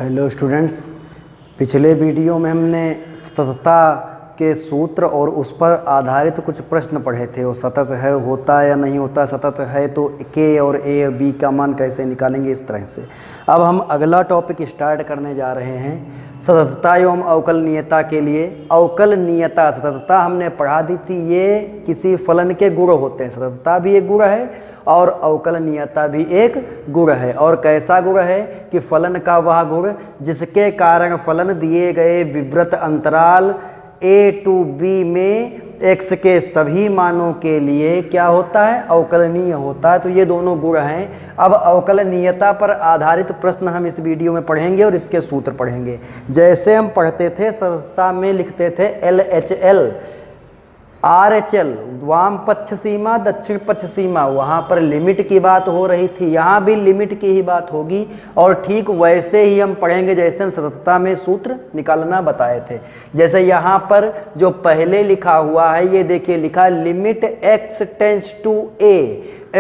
Hello students, पिछले video में हमने सततता के सूत्र और उस पर आधारित कुछ प्रश्न पढ़े थे। वो सतत है, होता है या नहीं होता। सतत है तो के और ए बी का मान कैसे निकालेंगे, इस तरह से। अब हम अगला टॉपिक स्टार्ट करने जा रहे हैं सततता एवं अवकलनीयता के लिए। अवकलनीयता, सततता हमने पढ़ा दी थी, ये किसी फलन के गुण होते हैं। सततता भी एक गुण है और अवकलनीयता भी एक गुण है। और कैसा गुण है कि फलन का वह गुण जिसके कारण फलन दिए गए विवृत अंतराल a to b में x के सभी मानों के लिए क्या होता है, अवकलनीय होता है। तो ये दोनों गुण हैं। अब अवकलनीयता पर आधारित प्रश्न हम इस वीडियो में पढ़ेंगे और इसके सूत्र पढ़ेंगे। जैसे हम पढ़ते थे, सततता में लिखते थे LHL, RHL, वाम पक्ष सीमा दक्षिण पक्ष सीमा, वहां पर लिमिट की बात हो रही थी, यहां भी लिमिट की ही बात होगी। और ठीक वैसे ही हम पढ़ेंगे जैसे हम सततता में सूत्र निकालना बताए थे। जैसे यहां पर जो पहले लिखा हुआ है, ये देखिए लिखा है limit x tends to a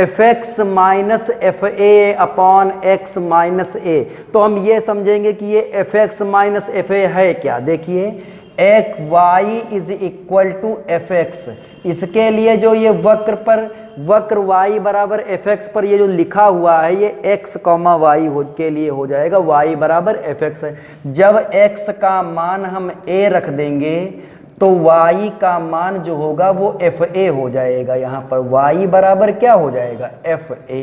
fx minus f a upon x minus a. तो हम ये समझेंगे कि ये fx माइनस एफ ए है क्या। देखिए एक y is equal to f x, इसके लिए जो ये वक्र पर वक्र y बराबर एफ एक्स पर ये जो लिखा हुआ है, ये x कॉमा वाई के लिए हो जाएगा, y बराबर एफ एक्स है। जब x का मान हम a रख देंगे तो y का मान जो होगा वो एफ ए हो जाएगा। यहां पर y बराबर क्या हो जाएगा, एफ ए।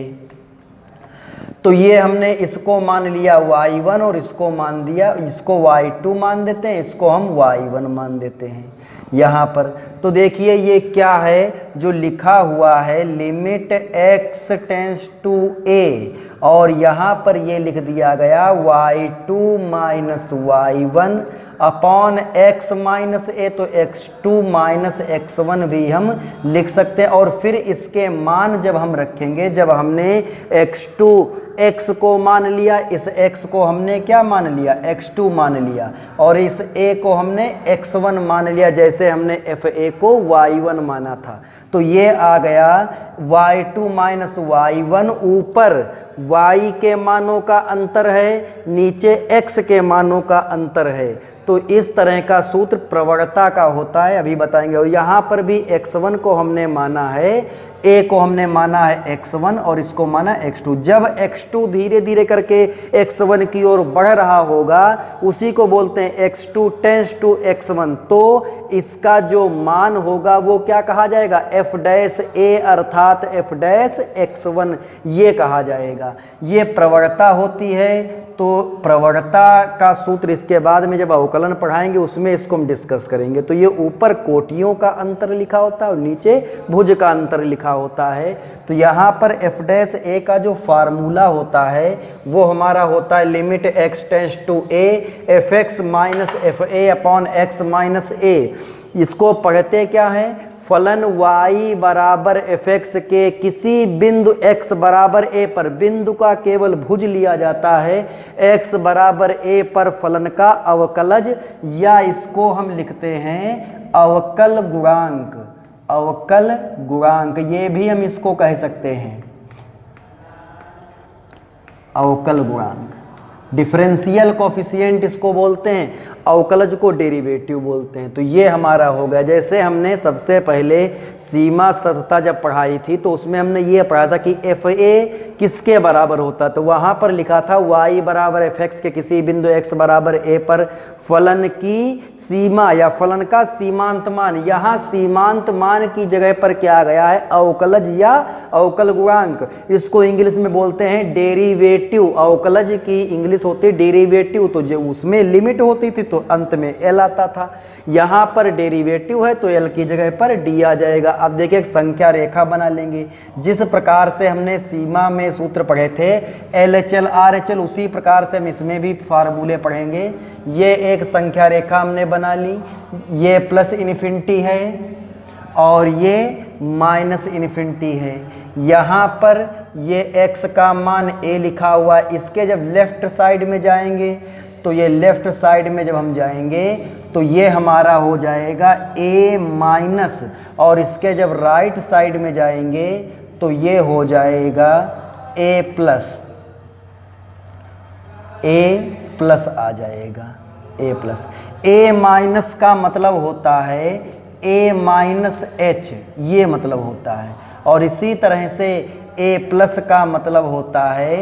तो ये हमने इसको मान लिया y1 और इसको मान दिया, इसको y2 मान देते हैं, इसको हम y1 मान देते हैं यहां पर। तो देखिए ये क्या है जो लिखा हुआ है, limit x tends to a, और यहां पर ये लिख दिया गया y2 minus y1 upon x minus a। तो x2 माइनस x1 भी हम लिख सकते हैं। और फिर इसके मान जब हम रखेंगे, जब हमने x2 x को मान लिया, इस x को हमने क्या मान लिया, x2 मान लिया, और इस a को हमने x1 मान लिया, जैसे हमने fa को y1 माना था। तो ये आ गया y2 माइनस y1, ऊपर y के मानों का अंतर है, नीचे x के मानों का अंतर है। तो इस तरह का सूत्र प्रवणता का होता है, अभी बताएंगे। और यहां पर भी x1 को हमने माना है, a को हमने माना है x1 और इसको माना x2। जब x2 धीरे धीरे करके x1 की ओर बढ़ रहा होगा, उसी को बोलते हैं x2 टेंस टू x1। तो इसका जो मान होगा वो क्या कहा जाएगा, f डैश a अर्थात f डैश x1 ये कहा जाएगा। ये प्रवणता होती है। तो प्रवणता का सूत्र इसके बाद में जब अवकलन पढ़ाएंगे उसमें इसको हम डिस्कस करेंगे। तो ये ऊपर कोटियों का अंतर लिखा होता है और नीचे भुज का अंतर लिखा होता है। तो यहां पर f डैश a का जो फार्मूला होता है वो हमारा होता है limit x tends to a f x minus f a upon x minus a. इसको पढ़ते क्या है, फलन y बराबर एफ एक्स के किसी बिंदु x बराबर a पर, बिंदु का केवल भुज लिया जाता है, x बराबर a पर फलन का अवकलज, या इसको हम लिखते हैं अवकल गुणांक। अवकल गुणांक ये भी हम इसको कह सकते हैं, अवकल गुणांक। डिफरेंशियल कोफिशिएंट इसको बोलते हैं, अवकलज को डेरिवेटिव बोलते हैं। तो ये हमारा हो गया। जैसे हमने सबसे पहले सीमा सततता जब पढ़ाई थी तो उसमें हमने ये पढ़ा था कि एफ ए किसके बराबर होता, तो वहां पर लिखा था y बराबर एफ एक्स के किसी बिंदु x बराबर a पर फलन की सीमा या फलन का सीमांत मान। यहां सीमांत मान की जगह पर क्या आ गया है, अवकलज या अवकल गुणांक। इसको इंग्लिश में बोलते हैं डेरिवेटिव। अवकलज की इंग्लिश होती है डेरिवेटिव। तो जो उसमें लिमिट होती थी तो अंत में l आता था, यहां पर डेरिवेटिव है तो l की जगह पर d आ जाएगा। अब देखिए एक संख्या रेखा बना लेंगे। जिस प्रकार से हमने सीमा में सूत्र पढ़े थे LHL RHL, उसी प्रकार से हम इसमें भी फार्मूले पढ़ेंगे। ये एक संख्या रेखा हमने बना ली, ये प्लस इन्फिनिटी है और ये माइनस इन्फिनिटी है। यहां पर ये x का मान a लिखा हुआ, इसके जब लेफ्ट साइड में जाएंगे तो ये लेफ्ट साइड में जब हम जाएंगे तो ये हमारा हो जाएगा a माइनस, और इसके जब राइट साइड में जाएंगे तो ये हो जाएगा a प्लस, a प्लस आ जाएगा, ए प्लस। ए माइनस का मतलब होता है ए माइनस एच, ये मतलब होता है। और इसी तरह से ए प्लस का मतलब होता है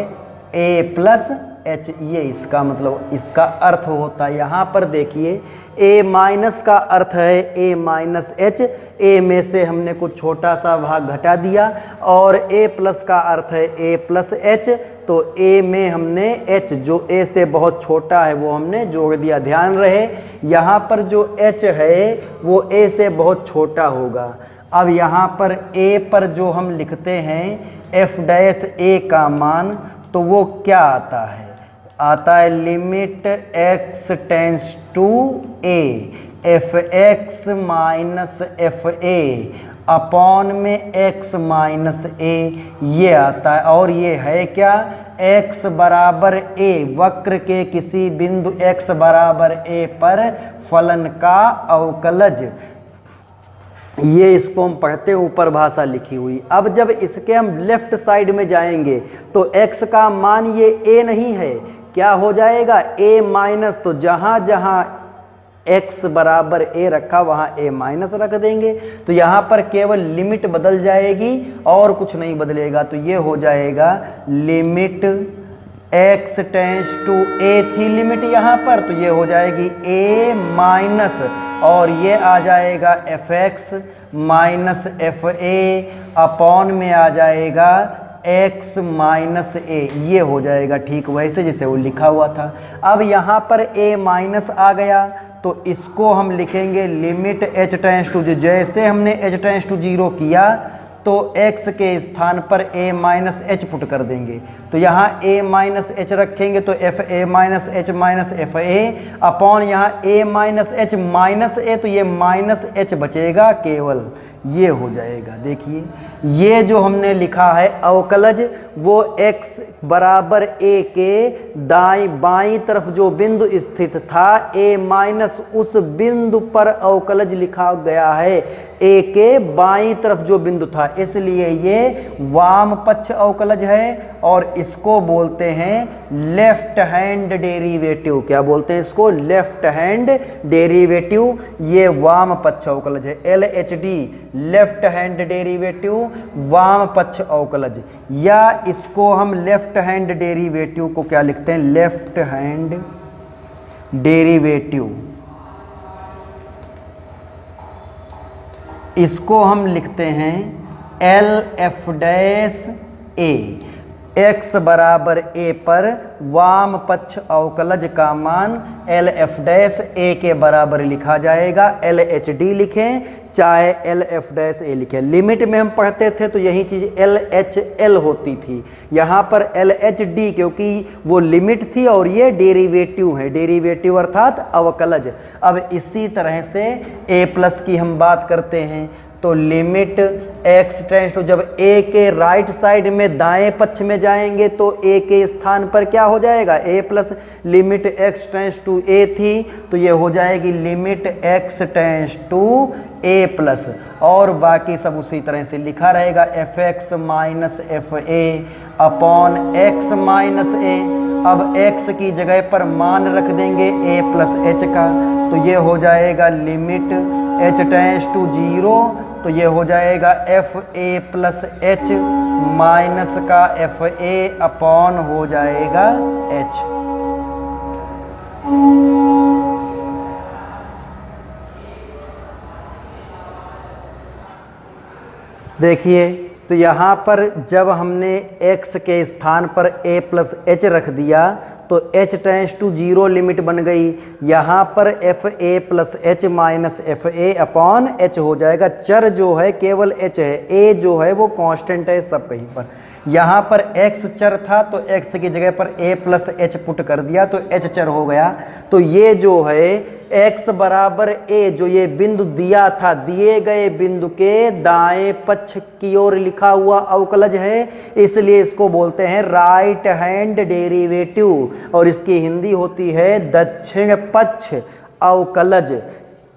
ए प्लस एच, ये इसका मतलब, इसका अर्थ होता है। यहां पर देखिए ए माइनस का अर्थ है ए माइनस एच, ए में से हमने कुछ छोटा सा भाग घटा दिया, और ए प्लस का अर्थ है ए प्लस एच, तो ए में हमने एच जो ए से बहुत छोटा है वो हमने जोड़ दिया। ध्यान रहे यहां पर जो एच है वो ए से बहुत छोटा होगा। अब यहां पर ए पर जो हम लिखते हैं एफ डैश ए का मान, तो वो क्या आता है? आता है limit x tends to a f x minus f a upon में एक्स माइनस ए, ये आता है। और ये है क्या? एक्स बराबर ए, वक्र के किसी बिंदु एक्स बराबर ए पर फलन का अवकलज। ये इसको हम पढ़ते हैं ऊपर भाषा लिखी हुई। अब जब इसके हम लेफ्ट साइड में जाएंगे तो x का मान ये a नहीं है, क्या हो जाएगा? a माइनस, तो जहां जहां x बराबर a रखा वहां a माइनस रख देंगे, तो यहां पर केवल लिमिट बदल जाएगी और कुछ नहीं बदलेगा। तो ये हो जाएगा limit x tends to a थी लिमिट यहां पर, तो ये हो जाएगी a माइनस, और ये आ जाएगा F x minus f a upon में आ जाएगा एक्स माइनस ए, ये हो जाएगा ठीक वैसे जैसे वो लिखा हुआ था। अब यहां पर a माइनस आ गया तो इसको हम लिखेंगे लिमिट h टेंस टू, जैसे हमने h टेंस टू 0 किया तो x के स्थान पर a माइनस एच पुट कर देंगे, तो यहाँ a माइनस एच रखेंगे तो F a minus h minus f a upon यहाँ a minus h minus a, तो ये माइनस एच बचेगा केवल, ये हो जाएगा। देखिए ये जो हमने लिखा है अवकलज, वो x बराबर a के दाईं बाईं तरफ जो बिंदु स्थित था a माइनस, उस बिंदु पर अवकलज लिखा गया है। a के बाईं तरफ जो बिंदु था, इसलिए ये वाम पक्ष अवकलज है और इसको बोलते हैं लेफ्ट हैंड डेरिवेटिव। क्या बोलते हैं इसको? Left hand derivative. ये वाम पक्ष अवकलज है, LHD लेफ्ट हैंड डेरिवेटिव, वाम पक्ष अवकलज। या इसको हम लेफ्ट हैंड डेरिवेटिव को क्या लिखते हैं? लेफ्ट हैंड डेरिवेटिव, इसको हम लिखते हैं एल एफ डैश ए। एक्स बराबर ए पर वाम पक्ष अवकलज का मान एल एफ डैश ए के बराबर लिखा जाएगा। LHD लिखें चाहे एल एफ डैश ए लिखें। लिमिट में हम पढ़ते थे तो यही चीज LHL होती थी, यहां पर LHD क्योंकि वो लिमिट थी और ये डेरिवेटिव है, डेरिवेटिव अर्थात अवकलज। अब इसी तरह से a प्लस की हम बात करते हैं तो लिमिट x टेंस टू, जब a के राइट साइड में दाएं पक्ष में जाएंगे तो a के स्थान पर क्या हो जाएगा? a plus. Limit x tends to a थी तो ये हो जाएगी limit x tends to a plus, और बाकी सब उसी तरह से लिखा रहेगा f x minus f a upon x minus a. अब x की जगह पर मान रख देंगे a प्लस एच का, तो ये हो जाएगा लिमिट h टेंस टू 0, तो ये हो जाएगा F a plus H minus का एफ ए अपॉन हो जाएगा h। देखिए तो यहां पर जब हमने x के स्थान पर a प्लस एच रख दिया तो h टेंस टू 0 लिमिट बन गई। यहां पर F a plus H minus f a upon H हो जाएगा। चर जो है केवल h है, a जो है वो कांस्टेंट है सब कहीं पर। यहां पर x चर था तो x की जगह पर a प्लस एच पुट कर दिया तो h चर हो गया। तो ये जो है x बराबर a, जो ये बिंदु दिया था, दिए गए बिंदु के दाएं पक्ष की ओर लिखा हुआ अवकलज है, इसलिए इसको बोलते हैं राइट हैंड डेरिवेटिव, और इसकी हिंदी होती है दक्षिण पक्ष अवकलज।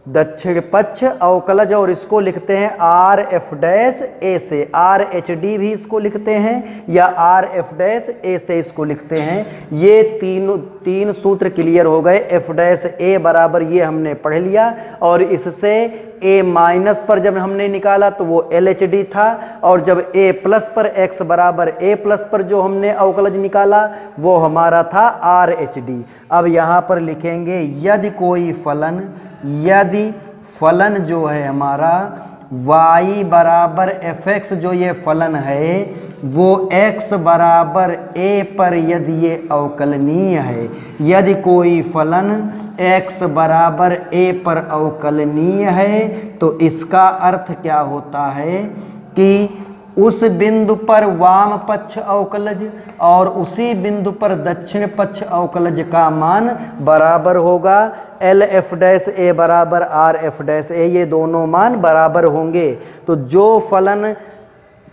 दक्षिण पक्ष अवकलज, और इसको लिखते हैं आर एफ डैश ए से, आर एच डी भी इसको लिखते हैं या आर एफ डैश ए से इसको लिखते हैं। ये तीन सूत्र क्लियर हो गए। एफ डैश ए बराबर ये हमने पढ़ लिया, और इससे ए माइनस पर जब हमने निकाला तो वो एल एच डी था, और जब ए प्लस पर एक्स बराबर ए प्लस पर जो हमने अवकलज निकाला वो हमारा था आर एच डी। अब यहां पर लिखेंगे यदि कोई फलन, यदि फलन जो है हमारा y बराबर एफ एक्स, जो ये फलन है वो x बराबर a पर यदि ये अवकलनीय है, यदि कोई फलन x बराबर a पर अवकलनीय है तो इसका अर्थ क्या होता है कि उस बिंदु पर वाम पक्ष अवकलज और उसी बिंदु पर दक्षिण पक्ष अवकलज का मान बराबर होगा। एल एफ डैश ए बराबर आर एफ डैश ए, ये दोनों मान बराबर होंगे। तो जो फलन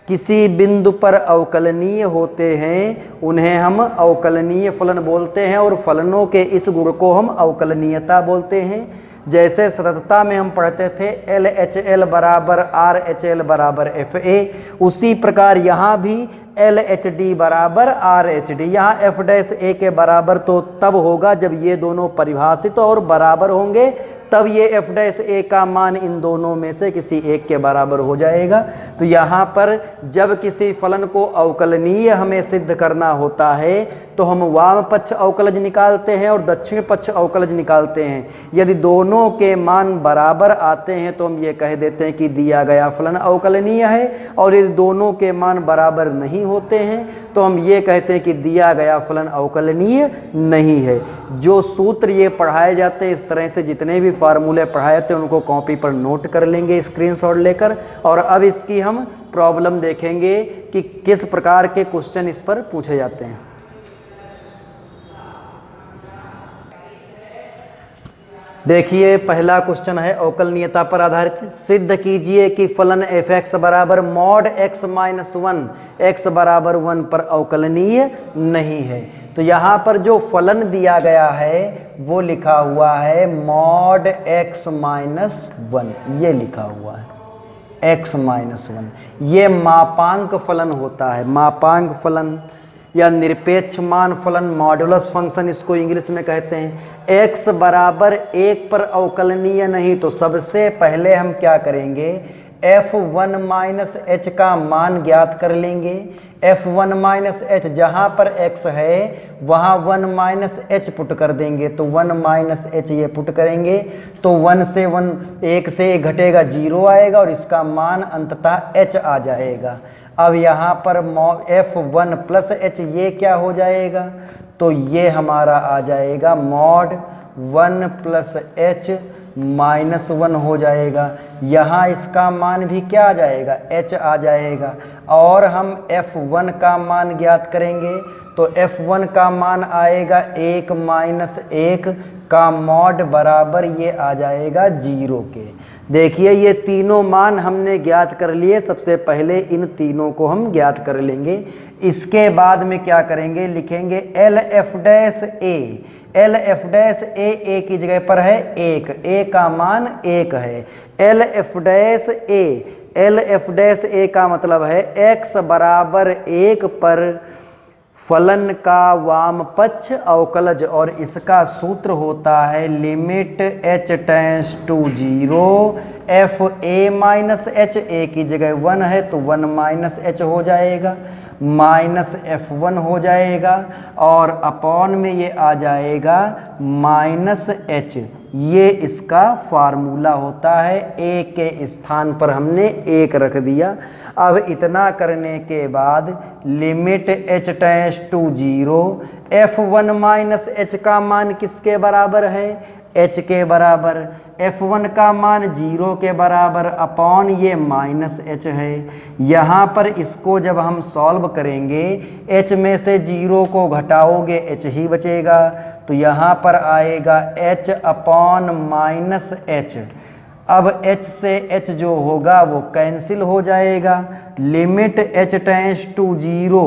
किसी बिंदु पर अवकलनीय होते हैं उन्हें हम अवकलनीय फलन बोलते हैं, और फलनों के इस गुण को हम अवकलनीयता बोलते हैं। जैसे सततता में हम पढ़ते थे एल एच एल बराबर आर एच एल बराबर एफ ए, उसी प्रकार यहाँ भी एल एच डी बराबर आर एच डी। यहाँ एफ डैश ए के बराबर तो तब होगा जब ये दोनों परिभाषित और बराबर होंगे, तब ये एफ डैश ए का मान इन दोनों में से किसी एक के बराबर हो जाएगा। तो यहाँ पर जब किसी फलन को अवकलनीय हमें सिद्ध करना है तो हम वाम पक्ष अवकलज निकालते हैं और दक्षिण पक्ष अवकलज निकालते हैं। यदि दोनों के मान बराबर आते हैं तो हम ये कह देते हैं कि दिया गया फलन अवकलनीय है, और यदि दोनों के मान बराबर नहीं होते हैं तो हम ये कहते हैं कि दिया गया फलन अवकलनीय नहीं है। जो सूत्र ये पढ़ाए जाते हैं इस तरह से, जितने भी फार्मूले पढ़ाए जाते हैं उनको कॉपी पर नोट कर लेंगे स्क्रीनशॉट लेकर, और अब इसकी हम प्रॉब्लम देखेंगे कि किस प्रकार के क्वेश्चन इस पर पूछे जाते हैं। देखिए पहला क्वेश्चन है अवकलनीयता पर आधारित। सिद्ध कीजिए कि फलन एफ एक्स बराबर mod x minus one x बराबर 1 पर अवकलनीय नहीं है। तो यहां पर जो फलन दिया गया है वो लिखा हुआ है मॉड एक्स माइनस 1, ये लिखा हुआ है एक्स माइनस 1। ये मापांक फलन होता है, मापांक फलन या निरपेक्ष मान फलन, मॉडुलस फंक्शन इसको इंग्लिश में कहते हैं। x बराबर 1 पर अवकलनीय नहीं, तो सबसे पहले हम क्या करेंगे, f1 माइनस h का मान ज्ञात कर लेंगे। f1 माइनस h, जहां पर x है वहां 1 माइनस h पुट कर देंगे, तो 1 माइनस h ये पुट करेंगे तो 1 से 1 से 1 घटेगा 0 आएगा और इसका मान अंततः h आ जाएगा। अब यहाँ पर f1 प्लस h ये क्या हो जाएगा, तो ये हमारा आ जाएगा मॉड 1 प्लस h माइनस 1 हो जाएगा। यहाँ इसका मान भी क्या आ जाएगा, h आ जाएगा। और हम f1 का मान ज्ञात करेंगे तो f1 का मान आएगा 1 माइनस 1 का मॉड बराबर ये आ जाएगा 0 के। देखिए ये तीनों मान हमने ज्ञात कर लिए। सबसे पहले इन तीनों को हम ज्ञात कर लेंगे। इसके बाद में क्या करेंगे, लिखेंगे एल एफ डैश ए। एल एफ डैश ए की जगह पर है 1, ए का मान 1 है। एल एफ डैश ए, एल एफ डैश ए का मतलब है x बराबर 1 पर फलन का वाम पक्ष अवकलज, और इसका सूत्र होता है limit h tends to 0 f a minus h, a की जगह 1 है तो 1 माइनस h हो जाएगा, माइनस f1 हो जाएगा, और अपॉन में ये आ जाएगा माइनस h। ये इसका फार्मूला होता है। a के स्थान पर हमने 1 रख दिया। अब इतना करने के बाद limit h tends to 0 f1 minus h का मान किसके बराबर है, h के बराबर। f1 का मान 0 के बराबर अपॉन ये माइनस h है। यहाँ पर इसको जब हम सॉल्व करेंगे h में से 0 को घटाओगे h ही बचेगा, तो यहाँ पर आएगा h अपॉन माइनस h। अब h से h जो होगा वो कैंसिल हो जाएगा। लिमिट h टेंस टू 0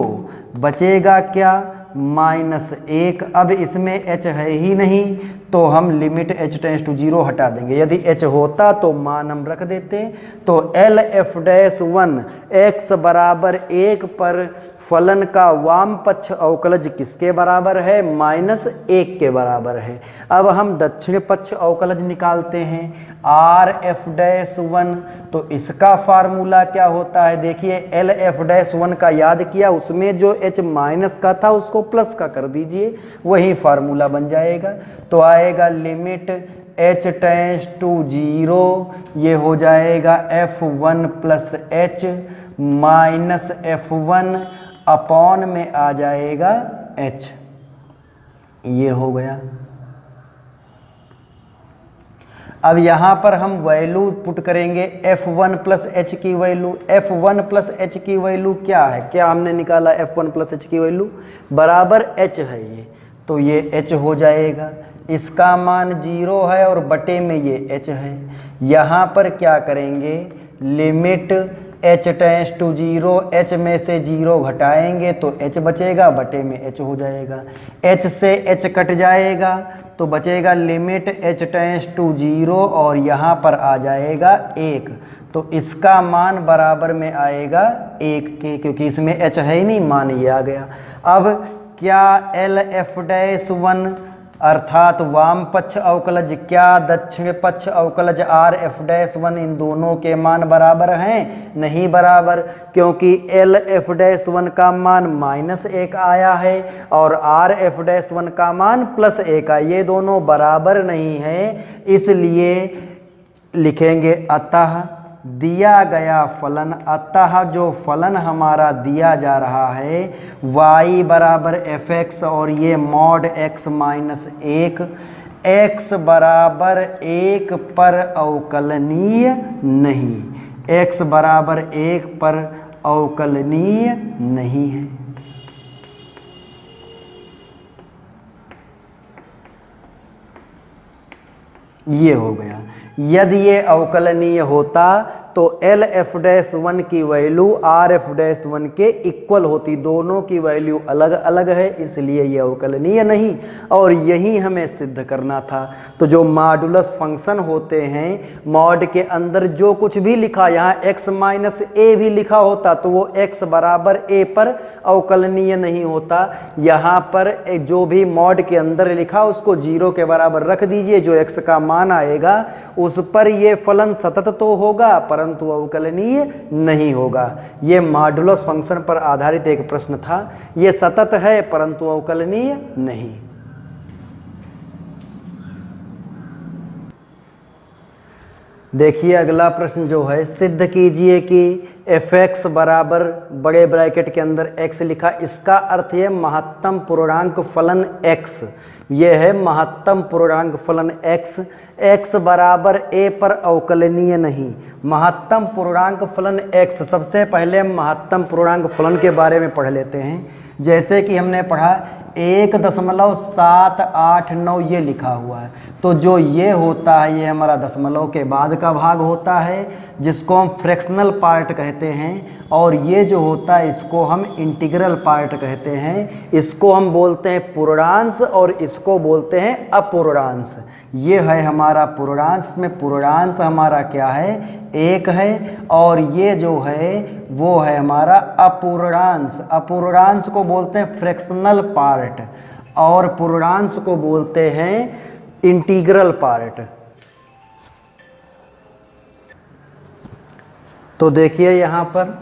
बचेगा क्या, माइनस 1। अब इसमें h है ही नहीं तो हम लिमिट h टेंस टू 0 हटा देंगे। यदि h होता तो मान हम रख देते। तो LF'1 x बराबर 1 पर फलन का वाम पक्ष अवकलज किसके बराबर है? -1 के बराबर है। अब हम दक्षिण पक्ष अवकलज निकालते हैं RF'1। तो इसका फार्मूला क्या होता है? देखिए LF'1 का याद किया, उसमें जो h माइनस का था उसको प्लस का कर दीजिए, वही फार्मूला बन जाएगा। तो आएगा लिमिट h टेंस टू 0, ये हो जाएगा F1 plus h minus F1 upon में आ जाएगा h। ये हो गया। अब यहां पर हम वैल्यू पुट करेंगे F1 प्लस h की वैल्यू। F1 प्लस h की वैल्यू क्या है? क्या हमने निकाला? F1 प्लस h की वैल्यू बराबर h है ये, तो ये h हो जाएगा। इसका मान 0 है और बटे में ये h है। यहां पर क्या करेंगे? Limit h tends to 0, h में से 0 घटाएंगे तो h बचेगा, बटे में h हो जाएगा। h से h कट जाएगा तो बचेगा लिमिट h टेंस टू 0 और यहाँ पर आ जाएगा 1। तो इसका मान बराबर में आएगा 1 के, क्योंकि इसमें h है ही नहीं, मान ये आ गया। अब क्या LF'1 अर्थात वाम पक्ष अवकलज क्या दक्षिण पक्ष अवकलज RF'1 इन दोनों के मान बराबर हैं? नहीं बराबर, क्योंकि LF'1 का मान -1 आया है और RF'1 का मान +1 आया, ये दोनों बराबर नहीं है। इसलिए लिखेंगे अतः दिया गया फलन, अतः जो फलन हमारा दिया जा रहा है y बराबर fx और ये मॉड x माइनस 1, x बराबर 1 पर अवकलनीय नहीं, x बराबर 1 पर अवकलनीय नहीं है। ये हो गया। यदि ये अवकलनीय होता तो LF'1 की वैल्यू RF'1 के इक्वल होती। दोनों की वैल्यू अलग अलग है, इसलिए ये अवकलनीय नहीं, और यही हमें सिद्ध करना था। तो जो मॉडुलस फंक्शन होते हैं, मॉड के अंदर जो कुछ भी लिखा, यहाँ x माइनस a भी लिखा होता तो वो x बराबर a पर अवकलनीय नहीं होता। यहाँ पर जो भी मॉड के अंदर लिखा उसको 0 के बराबर रख दीजिए, जो x का मान आएगा उस पर ये फलन सतत तो होगा परंतु अवकलनीय नहीं होगा। ये मॉडुलस फंक्शन पर आधारित एक प्रश्न था। ये सतत है परंतु अवकलनीय नहीं। देखिए अगला प्रश्न जो है, सिद्ध कीजिए कि fx बराबर बड़े ब्रैकेट के अंदर x लिखा, इसका अर्थ है महत्तम पूर्णांक फलन x। ये है महत्तम पूर्णांक फलन x, x बराबर a पर अवकलनीय नहीं। महत्तम पूर्णांक फलन x, सबसे पहले हम महत्तम पूर्णांक फलन के बारे में पढ़ लेते हैं। जैसे कि हमने पढ़ा 1.789 ये लिखा हुआ है, तो जो ये होता है ये हमारा दशमलव के बाद का भाग होता है, जिसको हम फ्रैक्शनल पार्ट कहते हैं, और ये जो होता है इसको हम इंटीग्रल पार्ट कहते हैं। इसको हम बोलते हैं पूर्णांश और इसको बोलते हैं अपूर्णांश। ये है हमारा पूर्णांश, में पूर्णांश हमारा क्या है? 1 है, और ये जो है वो है हमारा अपूर्णांश। अपूर्णांश को बोलते हैं फ्रैक्शनल पार्ट और पूर्णांश को बोलते हैं इंटीग्रल पार्ट। तो देखिए यहाँ पर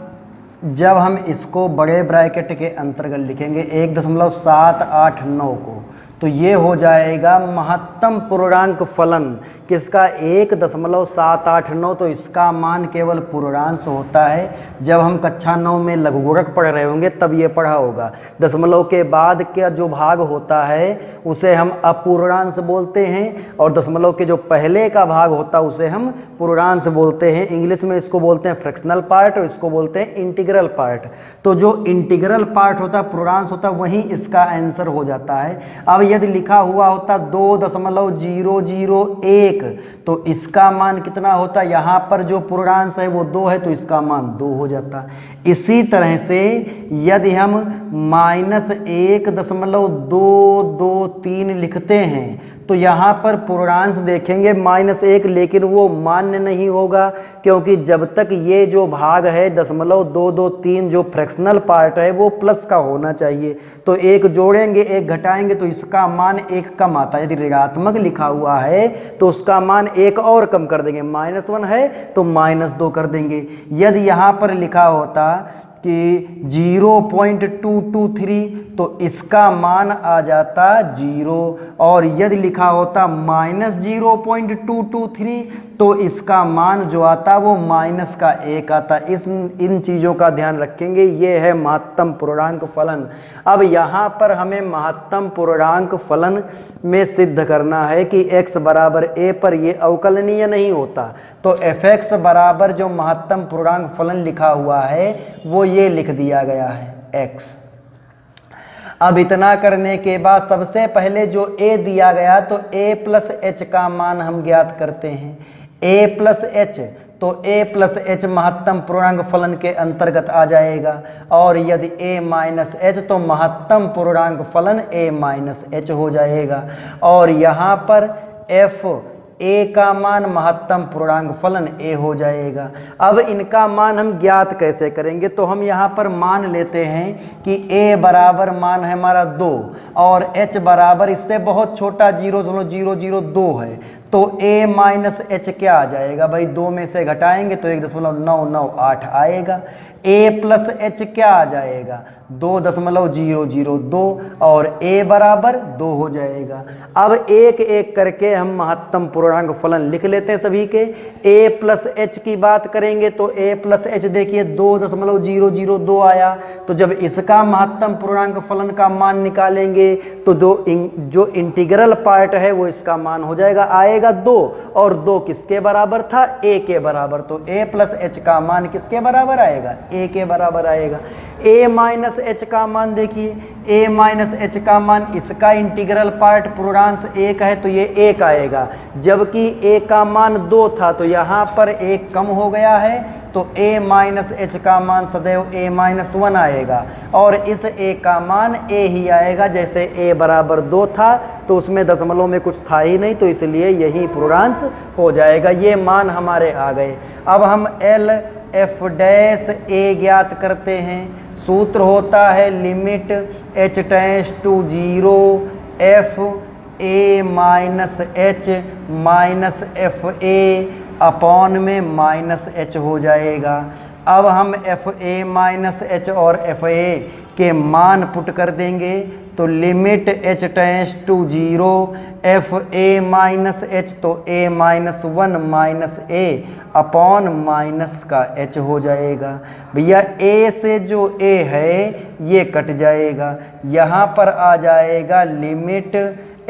जब हम इसको बड़े ब्रैकेट के अंतर्गत लिखेंगे 1.789 को, तो ये हो जाएगा महत्तम पूर्णांक फलन किसका? 1.789। तो इसका मान केवल पूर्णांश होता है। जब हम कक्षा 9 में लघुगुणक पढ़ रहे होंगे तब ये पढ़ा होगा। दशमलव के बाद का जो भाग होता है उसे हम अपूर्णांश बोलते हैं, और दशमलव के जो पहले का भाग होता है उसे हम पूर्णांश बोलते हैं। इंग्लिश में इसको बोलते हैं फ्रैक्शनल पार्ट और इसको बोलते हैं इंटीग्रल पार्ट। तो जो इंटीग्रल पार्ट होता है, पूर्णांश होता है, वही इसका आंसर हो जाता है। अब यदि लिखा हुआ होता 2.001 तो इसका मान कितना होता? यहाँ पर जो पूर्णांश है वो 2 है तो इसका मान 2 हो जाता। इसी तरह से यदि हम -1.223 लिखते हैं तो यहाँ पर पूर्णांश देखेंगे -1, लेकिन वो मान्य नहीं होगा, क्योंकि जब तक ये जो भाग है 0.223 जो फ्रैक्शनल पार्ट है वो प्लस का होना चाहिए। तो एक जोड़ेंगे एक घटाएंगे तो इसका मान 1 कम आता है। यदि ऋणात्मक लिखा हुआ है तो उसका मान 1 और कम कर देंगे, -1 है तो -2 कर देंगे। यदि यहाँ पर लिखा होता कि 0.223 तो इसका मान आ जाता 0, और यदि लिखा होता -0.223 तो इसका मान जो आता वो -1 आता। इन चीज़ों का ध्यान रखेंगे। ये है महत्तम पूर्णांक फलन। अब यहाँ पर हमें महत्तम पूर्णांक फलन में सिद्ध करना है कि x बराबर a पर ये अवकलनीय नहीं होता। तो fx बराबर जो महत्तम पूर्णांक फलन लिखा हुआ है वो ये लिख दिया गया है x। अब इतना करने के बाद सबसे पहले जो a दिया गया तो a प्लस h का मान हम ज्ञात करते हैं। a प्लस h तो a प्लस h महत्तम पूर्णांक फलन के अंतर्गत आ जाएगा, और यदि a माइनस h तो महत्तम पूर्णांक फलन a माइनस h हो जाएगा। और यहाँ पर f a का मान महत्तम पूर्णांक फलन a हो जाएगा। अब इनका मान हम ज्ञात कैसे करेंगे? तो हम यहाँ पर मान लेते हैं कि a बराबर मान है हमारा 2 और h बराबर इससे बहुत छोटा 0.002 है। तो a माइनस h क्या आ जाएगा भाई? 2 में से घटाएंगे तो 1.998 आएगा। a प्लस h क्या आ जाएगा? 2.002 और a बराबर 2 हो जाएगा। अब एक एक करके हम महत्तम पूर्णांक फलन लिख लेते हैं सभी के। a प्लस h की बात करेंगे तो a प्लस h देखिए 2.002 आया। तो जब इसका महत्तम पूर्णांक फलन का मान निकालेंगे तो जो इंटीग्रल पार्ट है वो इसका मान हो जाएगा, आएगा 2, और 2 किसके बराबर था? a के बराबर। तो a प्लस h का मान किसके बराबर आएगा? a के बराबर आएगा। a माइनस h का मान देखिए, a माइनस h का मान इसका इंटीग्रल पार्ट पूर्णांश 1 है तो ये 1 आएगा, जबकि a का मान 2 था तो यहाँ पर 1 कम हो गया है तो a माइनस h का मान सदैव a माइनस 1 आएगा, और इस a का मान a ही आएगा। जैसे a बराबर 2 था तो उसमें दशमलव में कुछ था ही नहीं, तो इसलिए यही पूर्णांश हो जाएगा। ये मान हमारे आ गए। अब हम l f डैश a ज्ञात करते हैं। सूत्र होता है limit h tends to 0 f a minus h minus f a upon में माइनस h हो जाएगा। अब हम f a माइनस h और f a के मान पुट कर देंगे तो limit h tends to 0 f a minus h तो a minus 1 minus a upon minus का h हो जाएगा। भैया a से जो a है ये कट जाएगा, यहाँ पर आ जाएगा limit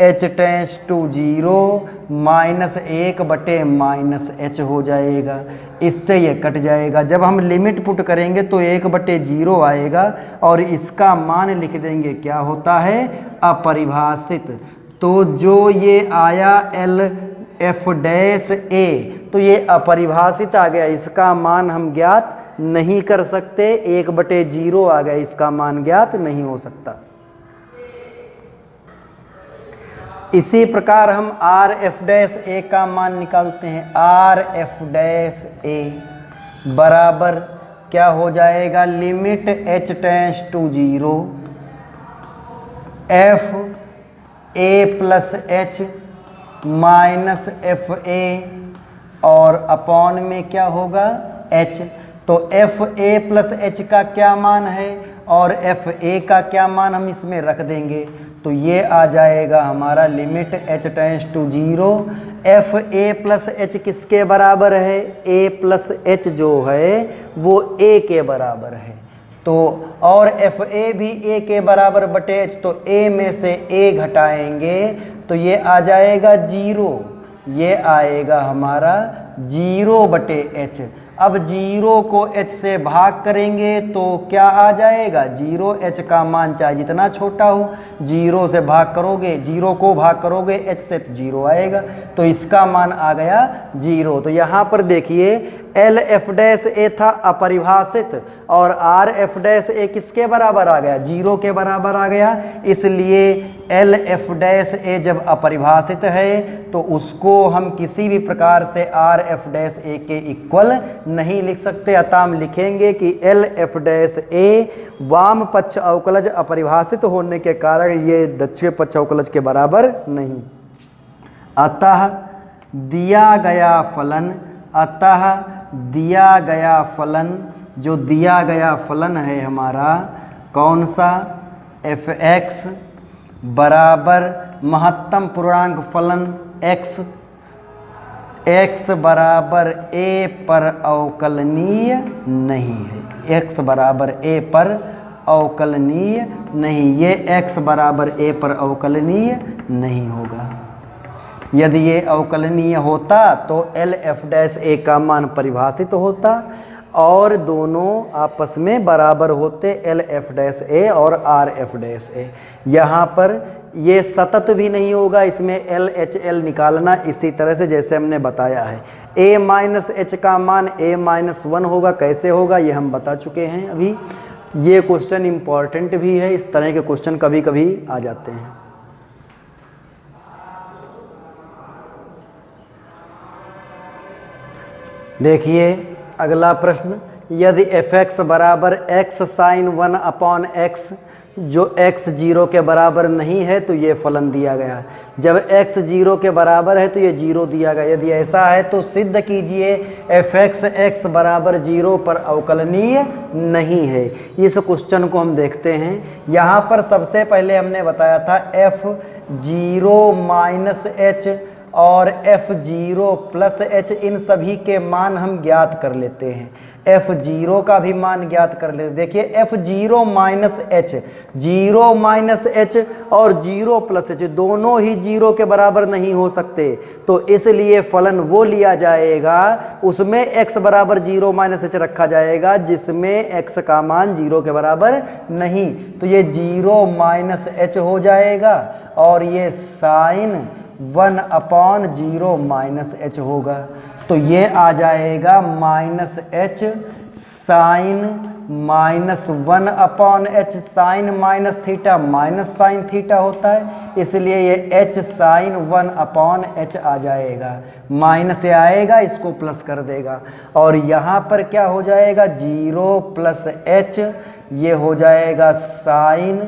h tends to 0 minus 1 बटे माइनस h हो जाएगा। इससे ये कट जाएगा। जब हम लिमिट पुट करेंगे तो 1 बटे 0 आएगा और इसका मान लिख देंगे, क्या होता है? अपरिभाषित। तो जो ये आया एल एफ डैश ए तो ये अपरिभाषित आ गया, इसका मान हम ज्ञात नहीं कर सकते। 1 बटे 0 आ गया, इसका मान ज्ञात नहीं हो सकता। इसी प्रकार हम आर एफ डैश ए का मान निकालते हैं। आर एफ डैश ए बराबर क्या हो जाएगा? Limit h tends to 0 f a plus h minus f a और अपॉन में क्या होगा? h। तो एफ ए प्लस h का क्या मान है और एफ ए का क्या मान हम इसमें रख देंगे तो ये आ जाएगा हमारा limit h tends to 0 f a plus h किसके बराबर है? a प्लस एच जो है वो a के बराबर है। तो और एफ ए भी a के बराबर बटे h, तो a में से a घटाएंगे तो ये आ जाएगा 0, ये आएगा हमारा 0 बटे h। अब 0 को h से भाग करेंगे तो क्या आ जाएगा? 0 h का मान चाहे जितना छोटा हो 0 से भाग करोगे, 0 को भाग करोगे h से तो 0 आएगा, तो इसका मान आ गया 0। तो यहाँ पर देखिए एल एफ डैश ए था अपरिभाषित और आर एफ डैश ए किसके बराबर आ गया? 0 के बराबर आ गया। इसलिए एल एफ डैश ए जब अपरिभाषित है तो उसको हम किसी भी प्रकार से आर एफ डैश ए के इक्वल नहीं लिख सकते। अतः हम लिखेंगे कि एल एफ डैश ए वाम पक्ष अवकलज अपरिभाषित होने के कारण ये दक्षिण पक्ष अवकलज के बराबर नहीं। अतः दिया गया फलन जो दिया गया फलन है हमारा कौन सा, एफ एक्स बराबर महत्तम पूर्णांक फलन एक्स, एक्स बराबर ए पर अवकलनीय नहीं है। एक्स बराबर ए पर अवकलनीय नहीं, ये एक्स बराबर ए पर अवकलनीय नहीं होगा। यदि ये अवकलनीय होता तो एल एफ डैश ए का मान परिभाषित होता और दोनों आपस में बराबर होते, एल एफ डैश ए और आर एफ डैश ए। यहाँ पर ये सतत भी नहीं होगा, इसमें एल एच एल निकालना इसी तरह से जैसे हमने बताया है। ए माइनस एच का मान ए माइनस वन होगा, कैसे होगा ये हम बता चुके हैं अभी। ये क्वेश्चन इंपॉर्टेंट भी है, इस तरह के क्वेश्चन कभी कभी आ जाते हैं। देखिए अगला प्रश्न, यदि एफ एक्स बराबर x sign one upon x जो एक्स जीरो के बराबर नहीं है तो ये फलन दिया गया। जब एक्स जीरो के बराबर है तो ये जीरो दिया गया। यदि ऐसा है तो सिद्ध कीजिए एफ एक्स एक्स बराबर जीरो पर अवकलनीय नहीं है। इस क्वेश्चन को हम देखते हैं। यहाँ पर सबसे पहले हमने बताया था एफ जीरो माइनस एच और एफ जीरो प्लस एच, इन सभी के मान हम ज्ञात कर लेते हैं। एफ जीरो का भी मान ज्ञात कर लेते। देखिए F zero minus H, zero minus H और जीरो प्लस एच दोनों ही जीरो के बराबर नहीं हो सकते, तो इसलिए फलन वो लिया जाएगा उसमें एक्स बराबर जीरो माइनस एच रखा जाएगा जिसमें एक्स का मान जीरो के बराबर नहीं। तो ये जीरो माइनस एच हो जाएगा और ये sine one upon zero minus h होगा। तो ये आ जाएगा minus h sine minus one upon h, sine minus theta minus sine theta होता है, इसलिए ये h sine one upon h आ जाएगा। माइनस से आएगा इसको प्लस कर देगा और यहाँ पर क्या हो जाएगा, जीरो प्लस एच, ये हो जाएगा sign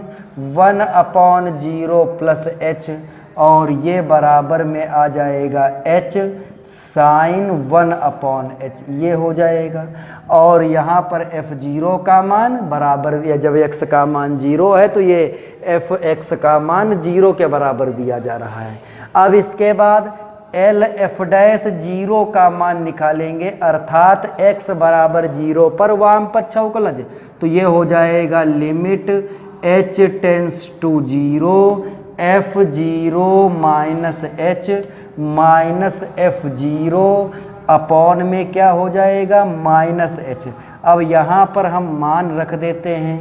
one upon zero plus H और ये बराबर में आ जाएगा H sine one upon h, ये हो जाएगा। और यहाँ पर एफ जीरो का मान बराबर, जब एक्स का मान जीरो है तो ये एफ एक्स का मान जीरो के बराबर दिया जा रहा है। अब इसके बाद एल एफ डैश जीरो का मान निकालेंगे, अर्थात एक्स बराबर जीरो पर वाम पक्ष अवकलज। तो ये हो जाएगा limit h tends to zero f zero minus h minus f zero upon में क्या हो जाएगा माइनस एच। अब यहाँ पर हम मान रख देते हैं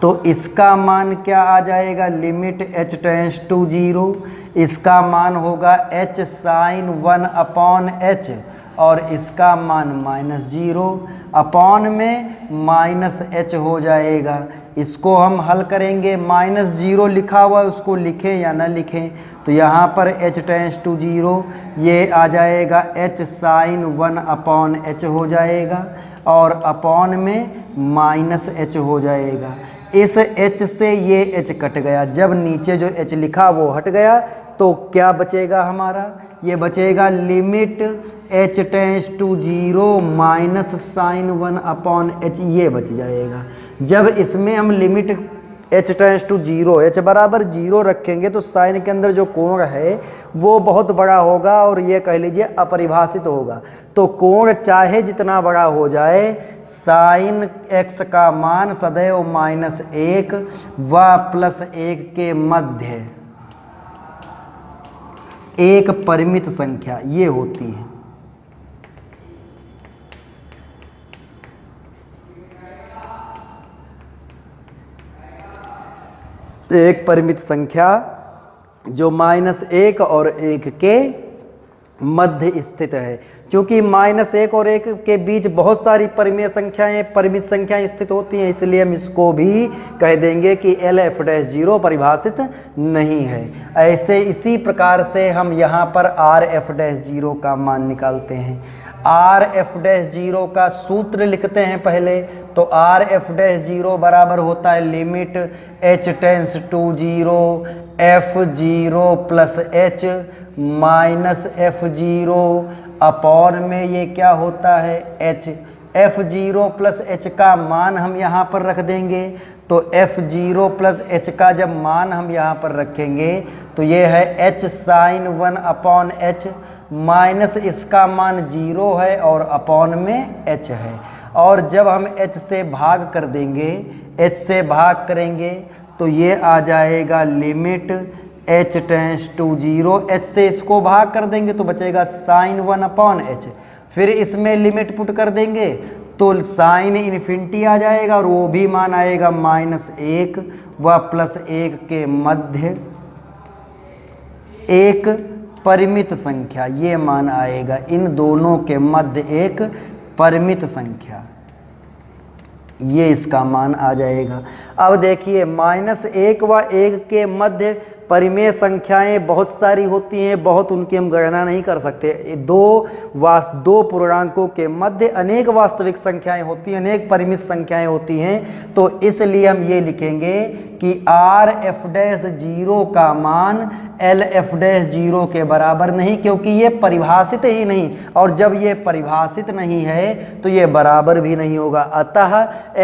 तो इसका मान क्या आ जाएगा, limit h tends to zero, इसका मान होगा h sine one upon h और इसका मान माइनस जीरो, अपॉन में माइनस एच हो जाएगा। इसको हम हल करेंगे, माइनस जीरो लिखा हुआ है उसको लिखें या ना लिखें, तो यहाँ पर एच टेंस टू जीरो ये आ जाएगा H sine one upon H हो जाएगा और अपॉन में माइनस एच हो जाएगा। इस एच से ये एच कट गया, जब नीचे जो एच लिखा वो हट गया तो क्या बचेगा हमारा, ये बचेगा limit h tends to zero minus sine one upon h, ये बच जाएगा। जब इसमें हम limit h tends to zero, h बराबर जीरो रखेंगे तो साइन के अंदर जो कोण है वो बहुत बड़ा होगा और ये कह लीजिए अपरिभाषित होगा। तो कोण चाहे जितना बड़ा हो जाए, साइन एक्स का मान सदैव माइनस एक व प्लस एक के मध्य एक परिमित संख्या ये होती है। एक परिमित संख्या जो माइनस एक और एक के मध्य स्थित है। क्योंकि -1 और 1 के बीच बहुत सारी परिमेय संख्याएं, परिमित संख्याएं स्थित होती हैं, इसलिए हम इसको भी कह देंगे कि LF'0 परिभाषित नहीं है। ऐसे इसी प्रकार से हम यहाँ पर RF'0 का मान निकालते हैं। RF'0 का सूत्र लिखते हैं पहले। तो RF'0 बराबर होता है limit h tends to 0 f0 plus h minus f0 upon में ये क्या होता है h। f0 प्लस h का मान हम यहाँ पर रख देंगे। तो f0 प्लस h का जब मान हम यहाँ पर रखेंगे तो ये है h sine 1 upon h minus इसका मान 0 है और अपॉन में h है। और जब हम h से भाग कर देंगे, h से भाग करेंगे तो ये आ जाएगा limit h tends to 0, h से इसको भाग कर देंगे तो बचेगा साइन 1 अपॉन h। फिर इसमें लिमिट पुट कर देंगे तो साइन इन्फिनिटी आ जाएगा और वो भी मान आएगा -1 व +1 के मध्य एक परिमित संख्या, ये मान आएगा इन दोनों के मध्य एक परिमित संख्या, ये इसका मान आ जाएगा। अब देखिए -1 व 1 के मध्य परिमेय संख्याएं बहुत सारी होती हैं, बहुत उनकी हम गणना नहीं कर सकते। दो पूर्णांकों के मध्य अनेक वास्तविक संख्याएं होती हैं, अनेक परिमित संख्याएं होती हैं। तो इसलिए हम ये लिखेंगे कि RF'0 का मान LF'0 के बराबर नहीं, क्योंकि ये परिभाषित ही नहीं, और जब ये परिभाषित नहीं है तो ये बराबर भी नहीं होगा। अतः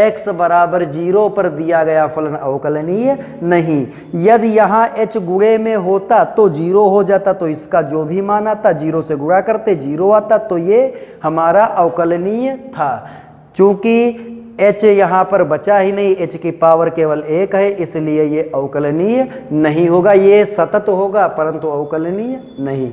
x बराबर 0 पर दिया गया फलन अवकलनीय नहीं। यदि यहाँ h गुणे में होता तो 0 हो जाता, तो इसका जो भी मान आता 0 से गुणा करते 0 आता, तो ये हमारा अवकलनीय था। चूंकि h यहाँ पर बचा ही नहीं, h की पावर केवल 1 है, इसलिए ये अवकलनीय नहीं होगा। ये सतत होगा परंतु अवकलनीय नहीं।